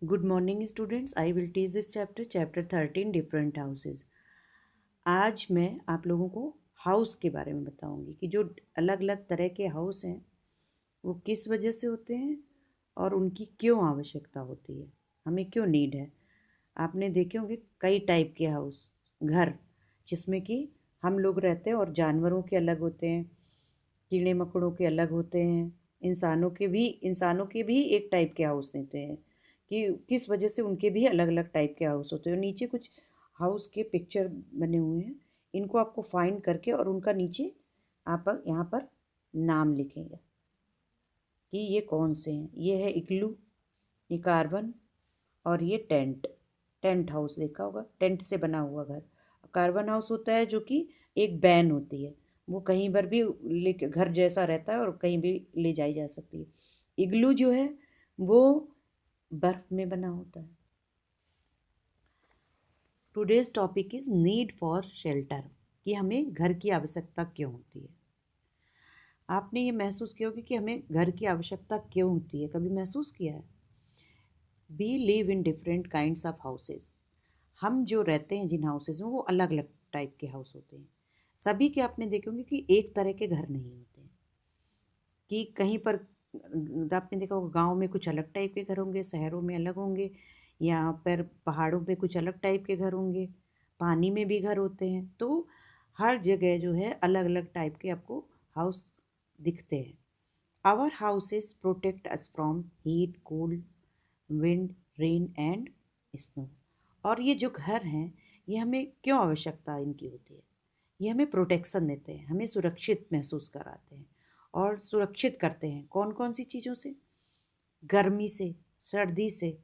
Good morning students. I will teach this chapter 13 different houses. आज मैं आप लोगों को हाउस के बारे में बताऊंगी कि जो अलग अलग तरह के हाउस हैं वो किस वजह से होते हैं और उनकी क्यों आवश्यकता होती है, हमें क्यों नीड है। आपने देखे होंगे कई टाइप के हाउस, घर जिसमें कि हम लोग रहते हैं और जानवरों के अलग होते हैं, कीड़े मकोड़ों के अलग होते हैं, इंसानों के भी एक टाइप के हाउस देते हैं कि किस वजह से उनके भी अलग अलग टाइप के हाउस होते हैं। और नीचे कुछ हाउस के पिक्चर बने हुए हैं, इनको आपको फाइंड करके और उनका नीचे आप यहाँ पर नाम लिखेंगे कि ये कौन से हैं। ये है इग्लू, ये कार्बन और ये टेंट। टेंट हाउस देखा होगा, टेंट से बना हुआ घर। कार्बन हाउस होता है जो कि एक बैन होती है, वो कहीं पर भी ले घर जैसा रहता है और कहीं भी ले जाई जा सकती है। इग्लू जो है वो बर्फ में बना होता है। Today's topic is need for shelter, कि हमें घर की आवश्यकता क्यों होती है। आपने ये महसूस किया होगा कि हमें घर की आवश्यकता क्यों होती है, कभी महसूस किया है? We live in different kinds of houses. हम जो रहते हैं जिन हाउसेस में वो अलग अलग टाइप के हाउस होते हैं। सभी के आपने देखे होंगे कि एक तरह के घर नहीं होते हैं, कि कहीं पर आपने देखा होगा गांव में कुछ अलग टाइप के घर होंगे, शहरों में अलग होंगे, यहाँ पर पहाड़ों पे कुछ अलग टाइप के घर होंगे, पानी में भी घर होते हैं। तो हर जगह जो है अलग अलग टाइप के आपको हाउस दिखते हैं। Our houses protect us from heat, cold, wind, rain and snow. और ये जो घर हैं ये हमें क्यों आवश्यकता इनकी होती है? ये हमें प्रोटेक्शन देते हैं, हमें सुरक्षित महसूस कराते हैं और सुरक्षित करते हैं। कौन कौन सी चीज़ों से? गर्मी से, सर्दी से,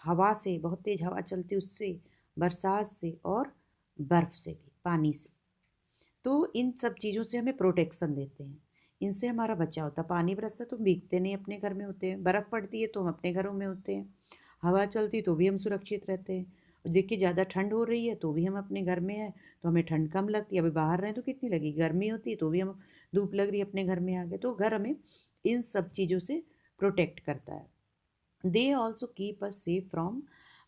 हवा से, बहुत तेज हवा चलती उससे, बरसात से और बर्फ़ से भी, पानी से। तो इन सब चीज़ों से हमें प्रोटेक्शन देते हैं, इनसे हमारा बचाव होता है। पानी बरसता है तो हम भीगते नहीं, अपने घर में होते हैं। बर्फ़ पड़ती है तो हम अपने घरों में होते हैं। हवा चलती तो भी हम सुरक्षित रहते हैं। और देखिए ज़्यादा ठंड हो रही है तो भी हम अपने घर में हैं तो हमें ठंड कम लगती है। अभी बाहर रहें तो कितनी लगेगी, गर्मी होती है तो भी हम, धूप लग रही है, अपने घर में आ गए। तो घर हमें इन सब चीज़ों से प्रोटेक्ट करता है। They also keep us safe from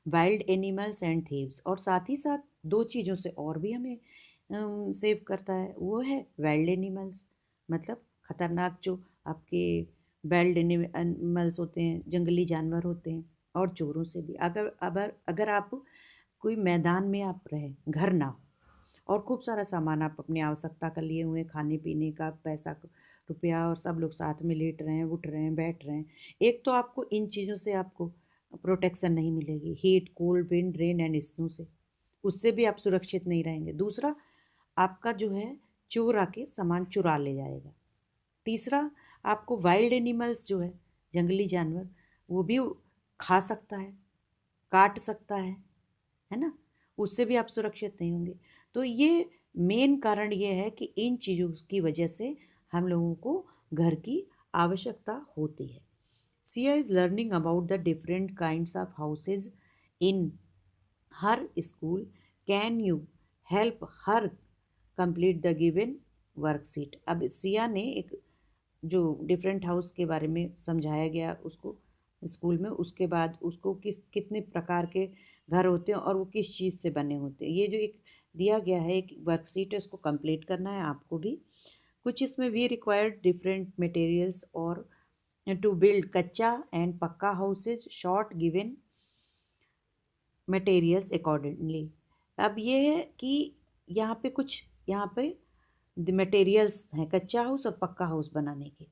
wild animals and thieves. और साथ ही साथ दो चीज़ों से और भी हमें सेव करता है, वो है वाइल्ड एनिमल्स, मतलब खतरनाक जो आपके वाइल्ड एनिमल्स होते हैं, जंगली जानवर होते हैं, और चोरों से भी। अगर आप कोई मैदान में आप रहे, घर ना हो और खूब सारा सामान आप अपनी आवश्यकता का लिए हुए, खाने पीने का, पैसा, रुपया, और सब लोग साथ में लेट रहे हैं, उठ रहे हैं, बैठ रहे हैं, एक तो आपको इन चीज़ों से आपको प्रोटेक्शन नहीं मिलेगी, heat, cold, wind, rain and snow से, उससे भी आप सुरक्षित नहीं रहेंगे। दूसरा, आपका जो है चोर आके सामान चुरा ले जाएगा। तीसरा, आपको वाइल्ड एनिमल्स जो है, जंगली जानवर, वो भी खा सकता है, काट सकता है ना, उससे भी आप सुरक्षित नहीं होंगे। तो ये मेन कारण ये है कि इन चीज़ों की वजह से हम लोगों को घर की आवश्यकता होती है। Siya is learning about the different kinds of houses in her school. Can you help her complete the given worksheet? अब सिया ने एक जो डिफरेंट हाउस के बारे में समझाया गया उसको स्कूल में, उसके बाद उसको कितने प्रकार के घर होते हैं और वो किस चीज़ से बने होते हैं, ये जो एक दिया गया है, एक वर्कशीट है, उसको कंप्लीट करना है आपको भी। कुछ इसमें वी रिक्वायर्ड डिफरेंट मटेरियल्स और टू बिल्ड कच्चा एंड पक्का houses, short given materials accordingly. अब ये है कि यहाँ पे मटेरियल्स हैं कच्चा हाउस और पक्का हाउस बनाने के।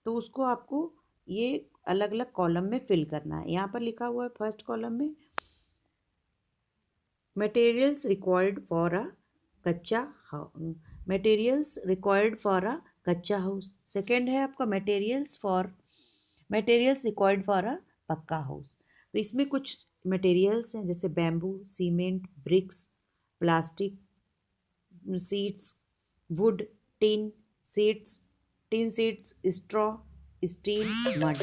तो उसको आपको ये अलग अलग कॉलम में फिल करना है। यहाँ पर लिखा हुआ है फर्स्ट कॉलम में मटेरियल्स रिक्वायर्ड फॉर अ कच्चा house, materials required for a कच्चा हाउस। सेकेंड है आपका मटेरियल्स रिक्वायर्ड फॉर अ पक्का हाउस। तो इसमें कुछ मटेरियल्स हैं जैसे bamboo, cement, bricks, plastic sheets, wood, tin sheets, straw, steel, mud.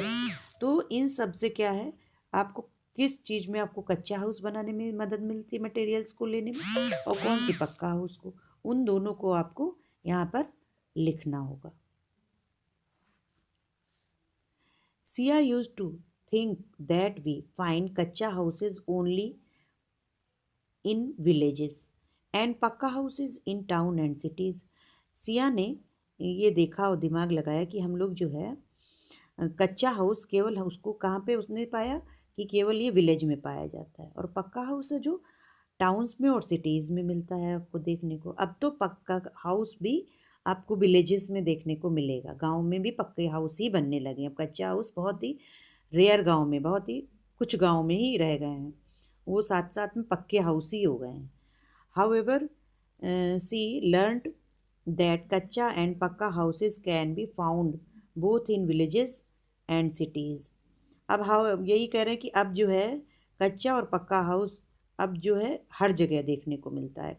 तो इन सब से क्या है, आपको किस चीज़ में आपको कच्चा हाउस बनाने में मदद मिलती है, मटेरियल्स को लेने में, और कौन सी पक्का हाउस को, उन दोनों को आपको यहाँ पर लिखना होगा। सिया use to think that we find kacha houses only in villages and पक्का houses in town and cities. Siya ने ये देखा और दिमाग लगाया कि हम लोग जो है कच्चा हाउस केवल उसको कहाँ पे उसने पाया कि केवल ये विलेज में पाया जाता है, और पक्का हाउस है जो टाउन्स में और सिटीज़ में मिलता है आपको देखने को। अब तो पक्का हाउस भी आपको विलेजेस में देखने को मिलेगा, गांव में भी पक्के हाउस ही बनने लगे हैं। अब कच्चा हाउस बहुत ही रेयर, गांव में बहुत ही कुछ गांव में ही रह गए हैं, वो साथ साथ में पक्के हाउस ही हो गए हैं। हाउएवर सी लर्नड दैट कच्चा एंड पक्का houses can be found both in villages and cities. अब हाउ यही कह रहे हैं कि अब जो है कच्चा और पक्का हाउस अब जो है हर जगह देखने को मिलता है,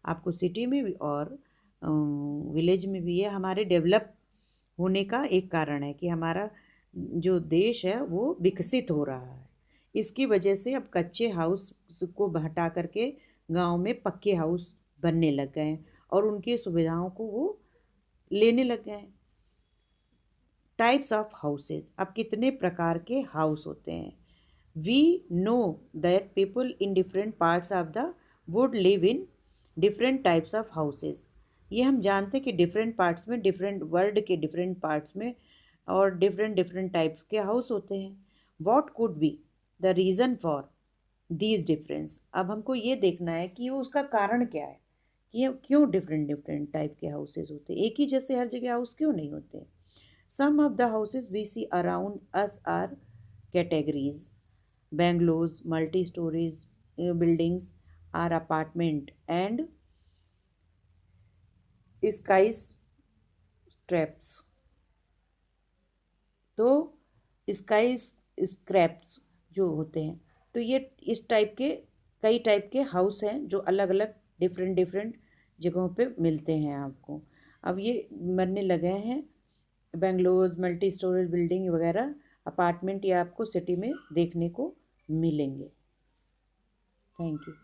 आपको सिटी में भी और विलेज में भी। ये हमारे डेवलप होने का एक कारण है कि हमारा जो देश है वो विकसित हो रहा है। इसकी वजह से अब कच्चे हाउस को हटा करके गांव में पक्के हाउस बनने लग गए हैं और उनकी सुविधाओं को वो लेने लग गए हैं। टाइप्स ऑफ हाउसेज, अब कितने प्रकार के हाउस होते हैं। We know that people in different parts of the world live in different types of houses. ये हम जानते हैं कि डिफरेंट पार्ट्स में, डिफरेंट वर्ल्ड के डिफरेंट पार्ट्स में और डिफरेंट डिफरेंट टाइप्स के हाउस होते हैं। What could be the reason for these difference, अब हमको ये देखना है कि वो उसका कारण क्या है कि ये क्यों डिफरेंट डिफरेंट टाइप के हाउसेज होते हैं, एक ही जैसे हर जगह हाउस क्यों नहीं होते। Some of the houses we see around us are categories. Bungalows, multi-stories buildings are apartment and skyscrapers. तो स्काई स्क्रैप्स जो होते हैं, तो ये इस टाइप के कई टाइप के हाउस हैं जो अलग अलग डिफरेंट डिफरेंट जगहों पे मिलते हैं आपको। अब ये बनने लगे हैं बेंगलोर, मल्टी स्टोरेज बिल्डिंग वगैरह अपार्टमेंट, ये आपको सिटी में देखने को मिलेंगे। Thank you.